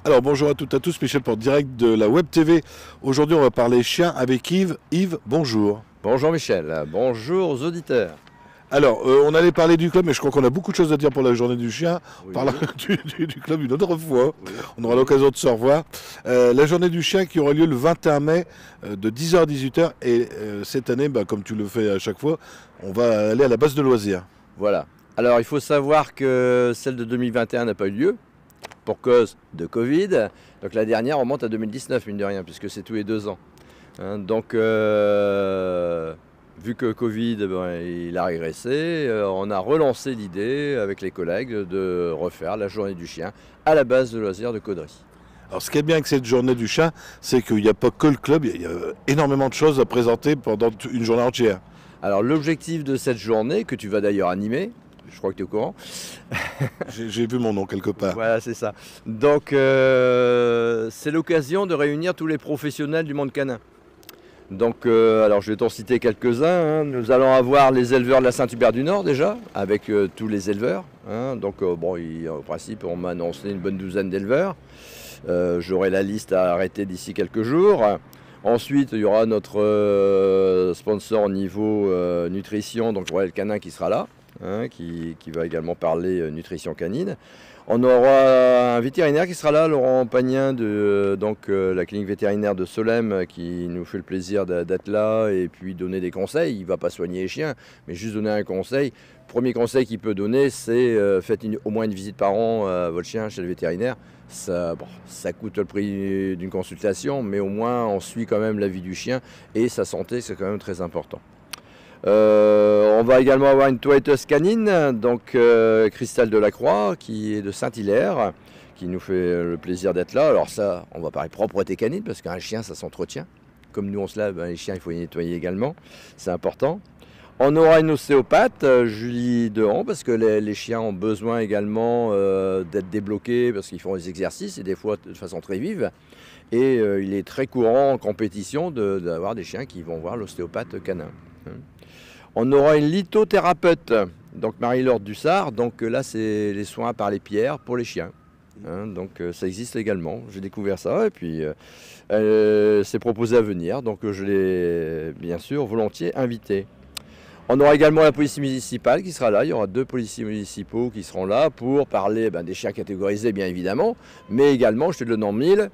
Alors bonjour à toutes et à tous, Michel pour direct de la Web TV. Aujourd'hui on va parler chien avec Yves. Yves, bonjour. Bonjour Michel, bonjour aux auditeurs. Alors on allait parler du club, mais je crois qu'on a beaucoup de choses à dire pour la journée du chien. Oui. On parlera du club une autre fois. Oui. On aura l'occasion de se revoir. La journée du chien qui aura lieu le 21 mai de 10h à 18h. Et cette année, comme tu le fais à chaque fois, on va aller à la base de loisirs. Voilà. Alors il faut savoir que celle de 2021 n'a pas eu lieu pour cause de Covid. Donc la dernière remonte à 2019, mine de rien, puisque c'est tous les 2 ans. Donc vu que Covid il a régressé, on a relancé l'idée avec les collègues de refaire la journée du chien à la base de loisirs de Caudry. Alors ce qui est bien avec cette journée du chien, c'est qu'il n'y a pas que le club, il y a énormément de choses à présenter pendant une journée entière. Alors l'objectif de cette journée, que tu vas d'ailleurs animer, je crois que tu es au courant. J'ai vu mon nom quelque part. Voilà, c'est ça. Donc c'est l'occasion de réunir tous les professionnels du monde canin. Donc alors je vais t'en citer quelques-uns. Nous allons avoir les éleveurs de la Saint-Hubert du Nord déjà, avec tous les éleveurs. Donc bon, au principe on m'a annoncé une bonne douzaine d'éleveurs. J'aurai la liste à arrêter d'ici quelques jours. Ensuite, il y aura notre sponsor au niveau nutrition, donc Royal Canin qui sera là, qui va également parler nutrition canine. On aura un vétérinaire qui sera là, Laurent Pagnin de la clinique vétérinaire de Solem, qui nous fait le plaisir d'être là et puis donner des conseils. Il ne va pas soigner les chiens, mais juste donner un conseil. Premier conseil qu'il peut donner, c'est faites au moins une visite par an à votre chien chez le vétérinaire. Ça coûte le prix d'une consultation, mais au moins on suit quand même la vie du chien et sa santé, c'est quand même très important. On va également avoir une toiletteuse canine, donc Christelle Delacroix, qui est de Saint-Hilaire, qui nous fait le plaisir d'être là. Alors ça, on va parler propreté canine, parce qu'un chien, ça s'entretient. Comme nous, on se lave, les chiens, il faut les nettoyer également. C'est important. On aura une ostéopathe, Julie Dehan, parce que les chiens ont besoin également d'être débloqués, parce qu'ils font des exercices, et des fois de façon très vive. Et il est très courant en compétition d'avoir des chiens qui vont voir l'ostéopathe canin. On aura une lithothérapeute, donc Marie-Laure Dussard, donc là c'est les soins par les pierres pour les chiens. Donc ça existe également, j'ai découvert ça et puis elle s'est proposée à venir, donc je l'ai bien sûr volontiers invitée. On aura également la police municipale qui sera là, il y aura 2 policiers municipaux qui seront là pour parler des chiens catégorisés bien évidemment, mais également, je te le donne en mille,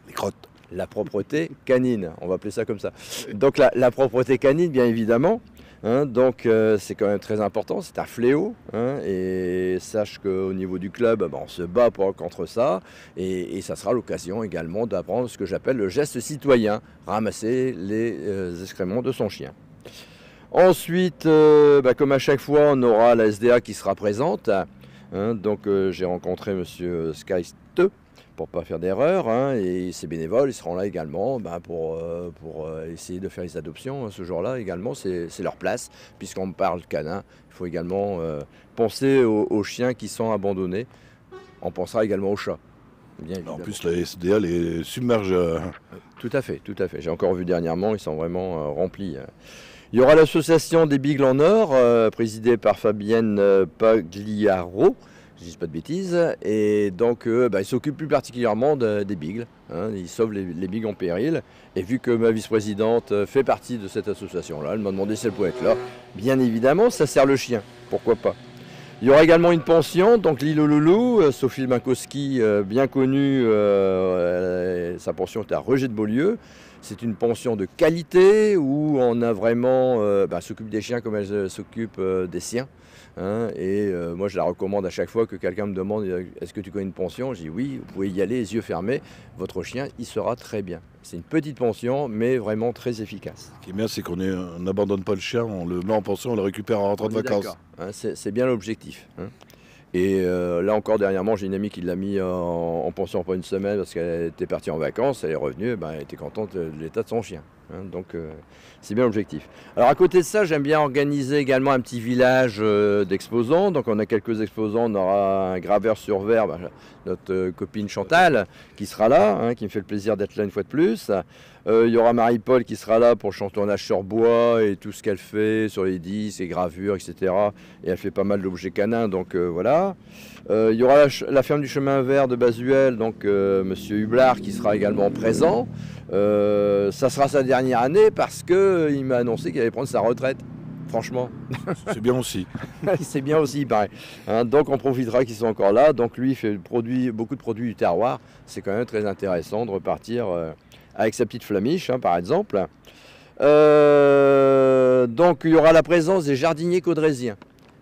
Les crottes. la propreté canine, on va appeler ça comme ça. Donc la propreté canine, bien évidemment, donc c'est quand même très important, c'est un fléau, et sache qu'au niveau du club, on se bat contre ça, et ça sera l'occasion également d'apprendre ce que j'appelle le geste citoyen, ramasser les excréments de son chien. Ensuite, comme à chaque fois, on aura la SDA qui sera présente, donc j'ai rencontré M. Skyste, pour ne pas faire d'erreur, et ces bénévoles, ils seront là également pour essayer de faire les adoptions. Ce jour-là également, c'est leur place, puisqu'on parle canin. Il faut également penser aux chiens qui sont abandonnés. On pensera également aux chats. Bien évidemment. En plus, la SDA les submerge. Tout à fait, tout à fait. J'ai encore vu dernièrement, ils sont vraiment remplis. Il y aura l'association des Beagles en Or, présidée par Fabienne Pagliaro, je ne dis pas de bêtises, et donc ils s'occupent plus particulièrement des beagles, ils sauvent les beagles en péril, et vu que ma vice-présidente fait partie de cette association-là, elle m'a demandé si elle pouvait être là. Bien évidemment, ça sert le chien, pourquoi pas. Il y aura également une pension, donc l'île aux loulous, Sophie Minkowski, bien connue, sa pension est à Regé de Beaulieu. C'est une pension de qualité où on a vraiment, s'occupe des chiens comme elle s'occupe des siens. Moi je la recommande à chaque fois que quelqu'un me demande est-ce que tu connais une pension, je dis oui, vous pouvez y aller les yeux fermés, votre chien il sera très bien. C'est une petite pension mais vraiment très efficace. Ce qui est bien, c'est qu'on n'abandonne pas le chien, on le met en pension, on le récupère en rentrant de vacances. C'est bien l'objectif. Et là encore dernièrement, j'ai une amie qui l'a mis en pension pour une semaine parce qu'elle était partie en vacances, elle est revenue, elle était contente de l'état de son chien. Donc c'est bien l'objectif. Alors à côté de ça, j'aime bien organiser également un petit village d'exposants. Donc on a quelques exposants, on aura un graveur sur verre, notre copine Chantal qui sera là, qui me fait le plaisir d'être là une fois de plus. Il y aura Marie-Paul qui sera là pour le chantonnage sur bois et tout ce qu'elle fait sur les disques, les gravures, etc. Et elle fait pas mal d'objets canins, donc voilà. Il y aura la ferme du chemin vert de Bazuel, donc Monsieur Hublard qui sera également présent. Ça sera sa dernière année parce qu'il m'a annoncé qu'il allait prendre sa retraite. Franchement. C'est bien aussi. C'est bien aussi, il paraît. Hein, donc on profitera qu'ils sont encore là. Donc lui, il fait beaucoup de produits du terroir. C'est quand même très intéressant de repartir avec sa petite flamiche, hein, par exemple. Donc il y aura la présence des jardiniers caudrésiens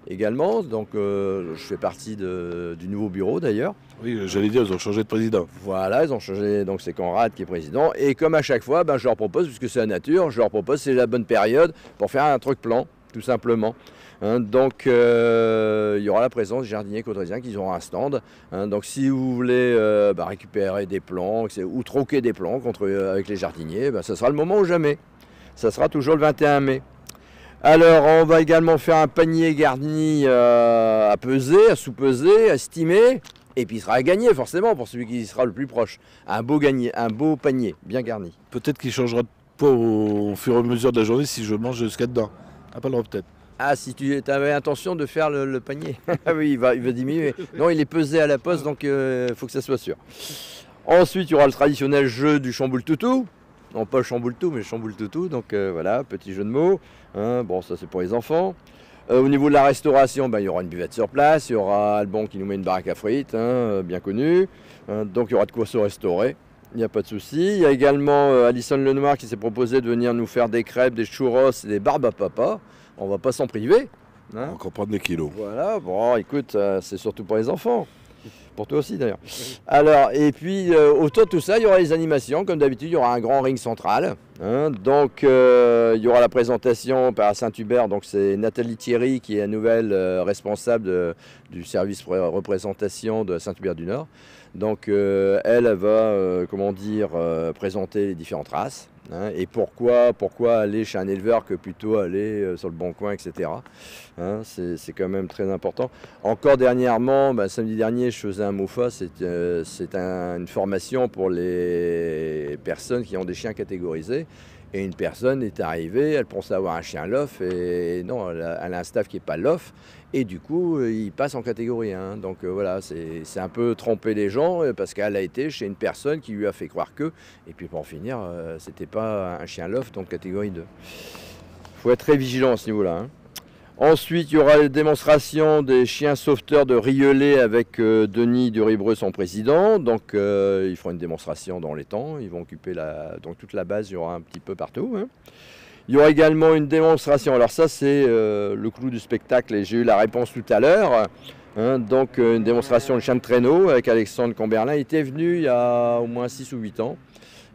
également. Donc je fais partie du nouveau bureau d'ailleurs. Oui, j'allais dire, ils ont changé de président. Voilà, ils ont changé, donc c'est Conrad qui est président. Et comme à chaque fois, ben, je leur propose, puisque c'est la nature, je leur propose, c'est la bonne période pour faire un truc plan, tout simplement. Hein, donc il y aura la présence des jardiniers caudrésiens qui auront un stand. Hein, donc si vous voulez récupérer des plants ou troquer des plants avec les jardiniers, ben, ça sera le moment ou jamais. Ça sera toujours le 21 mai. Alors, on va également faire un panier garni à peser, à sous-peser, à estimer. Et puis, il sera à gagner, forcément, pour celui qui sera le plus proche. Un beau panier, bien garni. Peut-être qu'il changera de pot au fur et à mesure de la journée si je mange jusqu'à dedans. Ah, pas le droit, peut-être. Ah, si tu avais intention de faire le panier. Ah oui, il va diminuer. Non, il est pesé à la poste, donc il faut que ça soit sûr. Ensuite, il y aura le traditionnel jeu du chamboule-toutou. Non, pas le chamboule-tout, mais le chamboule-toutou. Donc voilà, petit jeu de mots. Hein, bon, ça c'est pour les enfants. Au niveau de la restauration, ben, il y aura une buvette sur place. Il y aura Albon qui nous met une baraque à frites, hein, bien connue. Hein, donc il y aura de quoi se restaurer. Il n'y a pas de souci. Il y a également Alison Lenoir qui s'est proposé de venir nous faire des crêpes, des churros et des barbes à papa. On va pas s'en priver. Hein. On va prendre des kilos. Voilà, bon, écoute, c'est surtout pour les enfants. Pour toi aussi d'ailleurs. Alors, et puis autour de tout ça, il y aura les animations. Comme d'habitude, il y aura un grand ring central. Hein. Donc, il y aura la présentation par Saint-Hubert. Donc, c'est Nathalie Thierry qui est la nouvelle responsable du service représentation de Saint-Hubert du Nord. Donc, elle va, présenter les différentes races. Hein, et pourquoi aller chez un éleveur que plutôt aller sur le bon coin, etc. Hein, c'est quand même très important. Encore dernièrement, samedi dernier, je faisais un MOFA, c'est une formation pour les personnes qui ont des chiens catégorisés. Et une personne est arrivée, elle pensait avoir un chien lof, et non, elle a un staff qui n'est pas lof, et du coup, il passe en catégorie 1. Donc voilà, c'est un peu tromper les gens, parce qu'elle a été chez une personne qui lui a fait croire que, et puis pour en finir, c'était pas un chien lof, donc catégorie 2. Il faut être très vigilant à ce niveau-là. Hein. Ensuite, il y aura les démonstrations des chiens sauveteurs de Rieulé avec Denis Duribreux, son président. Donc, ils feront une démonstration dans les temps. Ils vont occuper donc toute la base, il y aura un petit peu partout. Hein. Il y aura également une démonstration. Alors ça, c'est le clou du spectacle et j'ai eu la réponse tout à l'heure. Hein. Donc, une démonstration de chien de traîneau avec Alexandre Comberlin. Il était venu il y a au moins 6 ou 8 ans.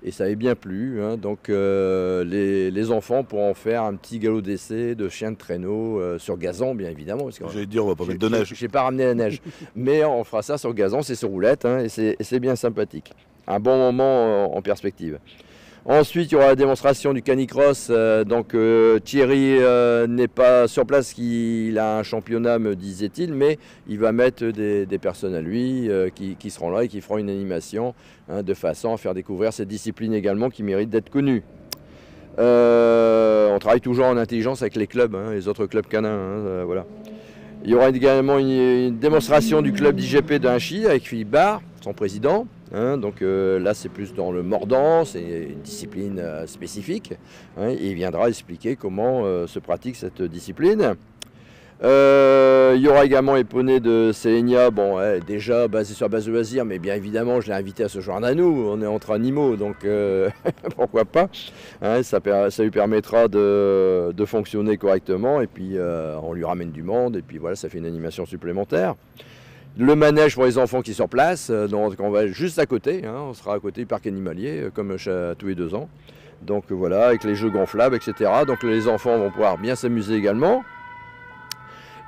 Et ça avait bien plu, hein. Donc les enfants pourront faire un petit galop d'essai de chien de traîneau sur gazon, bien évidemment. J'allais dire, on va pas mettre de neige. Je n'ai pas ramené la neige, mais on fera ça sur gazon, c'est sur roulette, hein, et c'est bien sympathique. Un bon moment en perspective. Ensuite, il y aura la démonstration du canicross. Donc Thierry n'est pas sur place, il a un championnat, me disait-il, mais il va mettre des personnes à lui qui seront là et qui feront une animation de façon à faire découvrir cette discipline également qui mérite d'être connue. On travaille toujours en intelligence avec les clubs, hein, les autres clubs canins. Voilà. Il y aura également une démonstration du club d'IGP d'Inchy avec Philippe Barre, son président. Hein, donc là, c'est plus dans le mordant, c'est une discipline spécifique. Hein, et il viendra expliquer comment se pratique cette discipline. Il y aura également les poneys de Sélénia, bon, déjà basé sur base de loisirs, mais bien évidemment, je l'ai invité à se joindre à nous. On est entre animaux, donc pourquoi pas. Hein, ça lui permettra de fonctionner correctement, et puis on lui ramène du monde, et puis voilà, ça fait une animation supplémentaire. Le manège pour les enfants qui est sur place, donc on va juste à côté, hein, on sera à côté du parc animalier, comme tous les 2 ans. Donc voilà, avec les jeux gonflables, etc. Donc les enfants vont pouvoir bien s'amuser également.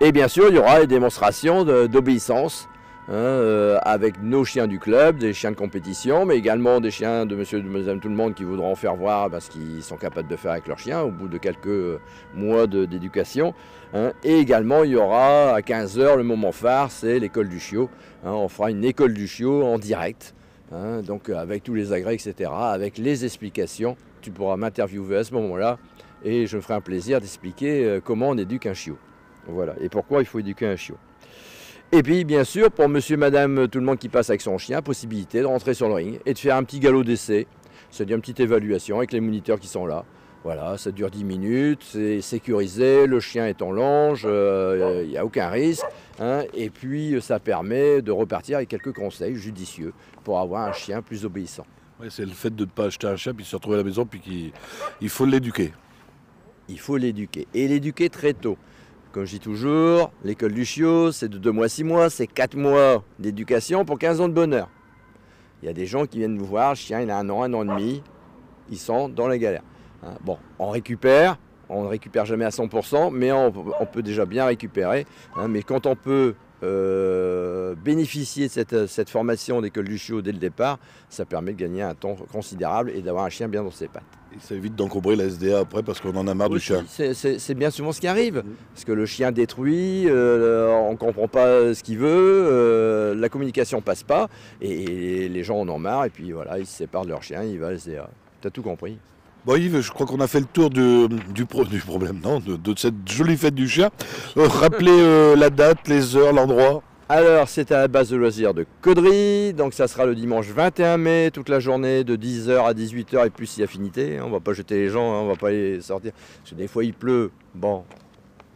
Et bien sûr, il y aura les démonstrations d'obéissance, hein, avec nos chiens du club, des chiens de compétition, mais également des chiens de monsieur et de madame tout le monde qui voudront faire voir ce qu'ils sont capables de faire avec leurs chiens au bout de quelques mois d'éducation. Hein. Et également, il y aura à 15 h le moment phare, c'est l'école du chiot. Hein, on fera une école du chiot en direct, hein, donc avec tous les agrès, etc., avec les explications tu pourras m'interviewer à ce moment-là et je me ferai un plaisir d'expliquer comment on éduque un chiot. Voilà, et pourquoi il faut éduquer un chiot. Et puis, bien sûr, pour monsieur, madame, tout le monde qui passe avec son chien, possibilité de rentrer sur le ring et de faire un petit galop d'essai. C'est-à-dire une petite évaluation avec les moniteurs qui sont là. Voilà, ça dure 10 minutes, c'est sécurisé, le chien est en longe, il n'y a aucun risque. Hein, et puis, ça permet de repartir avec quelques conseils judicieux pour avoir un chien plus obéissant. Ouais, c'est le fait de ne pas acheter un chien puis se retrouver à la maison puis qu'il faut l'éduquer. Il faut l'éduquer, et l'éduquer très tôt. Comme je dis toujours, l'école du chiot, c'est de 2 mois à 6 mois, c'est 4 mois d'éducation pour 15 ans de bonheur. Il y a des gens qui viennent nous voir, le chien il a 1 an et demi, ils sont dans la galère. Hein, bon, on ne récupère jamais à 100%, mais on peut déjà bien récupérer. Hein, mais quand on peut bénéficier de cette formation d'école du chiot dès le départ, ça permet de gagner un temps considérable et d'avoir un chien bien dans ses pattes. Et ça évite d'encombrer la SDA après parce qu'on en a marre du chien. C'est bien souvent ce qui arrive, parce que le chien détruit, on ne comprend pas ce qu'il veut, la communication passe pas, et les gens en ont marre, et puis voilà, ils se séparent de leur chien, ils vont à la SDA. Tu as tout compris. Bon Yves, je crois qu'on a fait le tour du problème, non, de cette jolie fête du chien. Rappelez la date, les heures, l'endroit. Alors, c'est à la base de loisirs de Caudry, donc ça sera le dimanche 21 mai, toute la journée de 10h à 18h et plus si affinité. On ne va pas jeter les gens, on ne va pas les sortir. Parce que des fois il pleut, bon,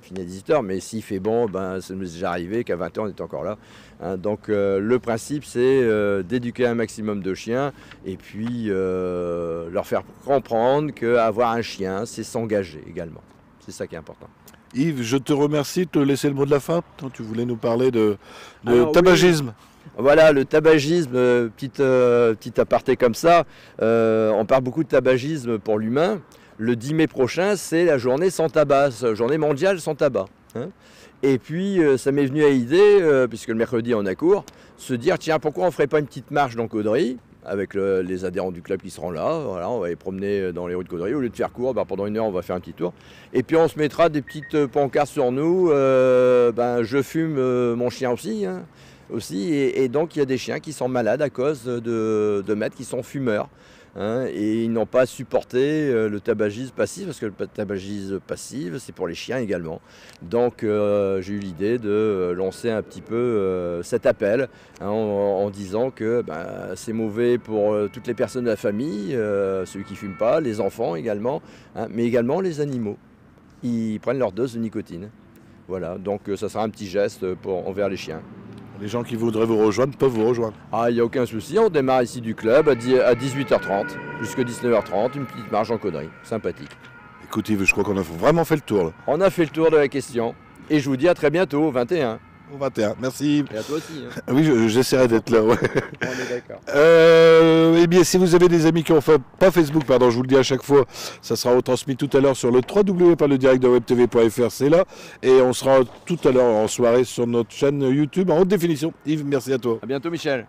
fini à 18h, mais s'il fait bon, ben, ça nous est déjà arrivé qu'à 20h on est encore là. Hein, donc le principe c'est d'éduquer un maximum de chiens et puis leur faire comprendre qu'avoir un chien, c'est s'engager également. C'est ça qui est important. Yves, je te remercie de te laisser le mot de la fin. Tu voulais nous parler de tabagisme. Oui. Voilà, le tabagisme, petit aparté comme ça. On parle beaucoup de tabagisme pour l'humain. Le 10 mai prochain, c'est la journée sans tabac, journée mondiale sans tabac. Hein. Et puis, ça m'est venu à l'idée, puisque le mercredi on a cours, se dire, tiens, pourquoi on ne ferait pas une petite marche dans Caudry avec les adhérents du club qui seront là, voilà, on va les promener dans les rues de Caudry. Au lieu de faire court, pendant 1 heure, on va faire un petit tour. Et puis on se mettra des petites pancartes sur nous, je fume mon chien aussi. Hein, et donc il y a des chiens qui sont malades à cause de maîtres qui sont fumeurs. Hein, et ils n'ont pas supporté le tabagisme passif, parce que le tabagisme passif, c'est pour les chiens également. Donc j'ai eu l'idée de lancer un petit peu cet appel, hein, en disant que c'est mauvais pour toutes les personnes de la famille, ceux qui ne fument pas, les enfants également, hein, mais également les animaux. Ils prennent leur dose de nicotine. Voilà, donc ça sera un petit geste envers les chiens. Les gens qui voudraient vous rejoindre peuvent vous rejoindre. Ah, il n'y a aucun souci, on démarre ici du club à 18h30 jusqu'à 19h30, une petite marche en Caudry, sympathique. Écoute Yves, je crois qu'on a vraiment fait le tour là. On a fait le tour de la question et je vous dis à très bientôt, au 21. Au 21, merci. Et à toi aussi. Hein. Oui, j'essaierai d'être là, ouais. On est d'accord. Eh bien, si vous avez des amis qui ont fait, pas Facebook, pardon, je vous le dis à chaque fois, ça sera retransmis tout à l'heure sur le www.ledirectdewebtv.fr, c'est là. Et on sera tout à l'heure en soirée sur notre chaîne YouTube en haute définition. Yves, merci à toi. À bientôt, Michel.